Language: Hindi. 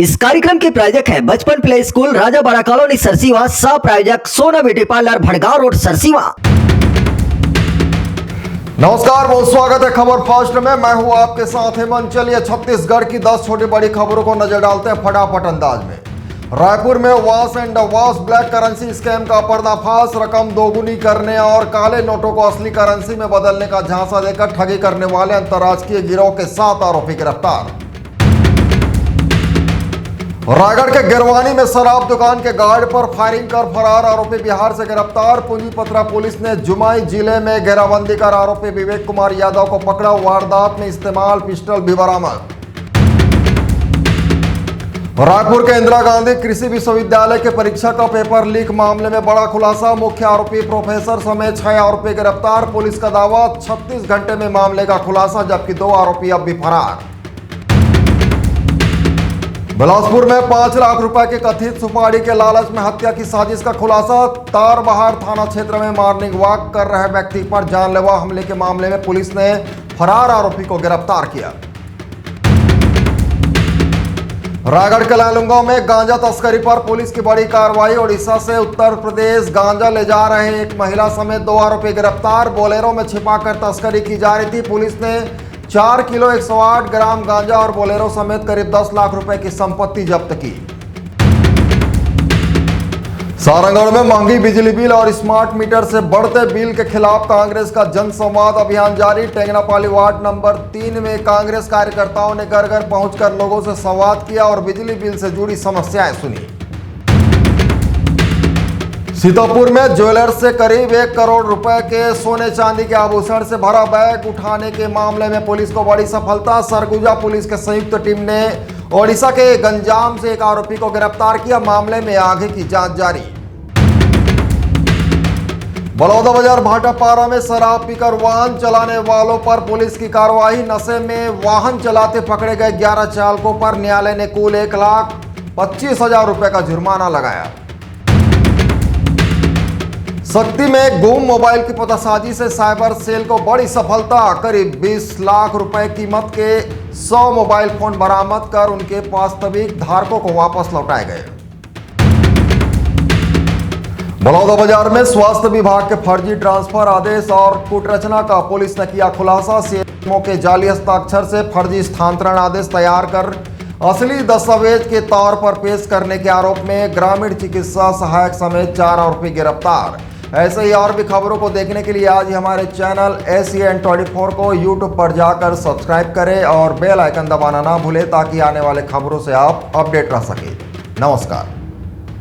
इस कार्यक्रम के प्रायोजक है बचपन प्ले स्कूल राजा बड़ा कॉलोनी सरसीवा, सह प्रायोजक सोना beauty parlour Bhadgaon road Sarsiwa. नमस्कार, बहुत स्वागत है खबर फास्ट में। मैं हूं आपके साथ हेमंत। चलिए छत्तीसगढ़ की 10 छोटी बड़ी खबरों को नजर डालते हैं फटाफट अंदाज में। रायपुर में वास एंड वास ब्लैक करेंसी स्कैम का पर्दाफाश। रकम दोगुनी करने और काले नोटों को असली करेंसी में बदलने का झांसा देकर ठगी करने वाले अंतर्राज्यीय गिरोह के 7 आरोपी गिरफ्तार। रायगढ़ के गिरवानी में शराब दुकान के गार्ड पर फायरिंग कर फरार आरोपी बिहार से गिरफ्तार। पूंजीपत्रा पुलिस ने जुमाई जिले में घेराबंदी कर आरोपी विवेक कुमार यादव को पकड़ा। वारदात में इस्तेमाल पिस्टल भी बरामद। रायपुर के इंदिरा गांधी कृषि विश्वविद्यालय के परीक्षा का पेपर लीक मामले में बड़ा खुलासा। मुख्य आरोपी प्रोफेसर समेत 6 आरोपी गिरफ्तार। पुलिस का दावा 36 घंटे में मामले का खुलासा, जबकि 2 आरोपी अब भी फरार। बिलासपुर में 5 लाख रुपए के कथित सुपारी के लालच में हत्या की साजिश का खुलासा। तारबहार थाना क्षेत्र में मॉर्निंग वॉक कर रहे व्यक्ति पर जानलेवा हमले के मामले में पुलिस ने फरार आरोपी को गिरफ्तार किया। रायगढ़ के लालुंगा में गांजा तस्करी पर पुलिस की बड़ी कार्रवाई। ओडिशा से उत्तर प्रदेश गांजा ले जा रहे एक महिला समेत 2 आरोपी गिरफ्तार। बोलेरो में छिपाकर तस्करी की जा रही थी। पुलिस ने 4 किलो 108 ग्राम गांजा और बोलेरो समेत करीब 10 लाख रुपए की संपत्ति जब्त की। सारंगढ़ में महंगी बिजली बिल और स्मार्ट मीटर से बढ़ते बिल के खिलाफ कांग्रेस का जन संवाद अभियान जारी। टेंगनापाली वार्ड नंबर 3 में कांग्रेस कार्यकर्ताओं ने घर घर पहुंचकर लोगों से संवाद किया और बिजली बिल से जुड़ी समस्याएं सुनी। सीतापुर में ज्वेलर्स से करीब 1 करोड़ रुपए के सोने चांदी के आभूषण से भरा बैग उठाने के मामले में पुलिस को बड़ी सफलता। सरगुजा पुलिस के संयुक्त टीम ने ओडिशा के गंजाम से एक आरोपी को गिरफ्तार किया। मामले में आगे की जांच जारी। बलौदाबाजार भाटापारा में शराब पीकर वाहन चलाने वालों पर पुलिस की कार्रवाई। नशे में वाहन चलाते पकड़े गए 11 चालकों पर न्यायालय ने कुल 1,25,000 रुपए का जुर्माना लगाया। शक्ति में गुम मोबाइल की पतासाजी से साइबर सेल को बड़ी सफलता। करीब 20 लाख रुपए कीमत के 100 मोबाइल फोन बरामद कर उनके वास्तविक धारकों को वापस लौटाए गए। बलौदाबाजार में स्वास्थ्य विभाग के फर्जी ट्रांसफर आदेश और कूटरचना का पुलिस ने किया खुलासा। सीएमओ के जाली हस्ताक्षर से फर्जी स्थानांतरण आदेश तैयार कर असली दस्तावेज के तौर पर पेश करने के आरोप में ग्रामीण चिकित्सा सहायक समेत 4 आरोपी गिरफ्तार। ऐसे ही और भी खबरों को देखने के लिए आज ही हमारे चैनल ACN24 को YouTube पर जाकर सब्सक्राइब करें और बेल आइकन दबाना ना भूलें, ताकि आने वाले खबरों से आप अपडेट रह सकें। नमस्कार।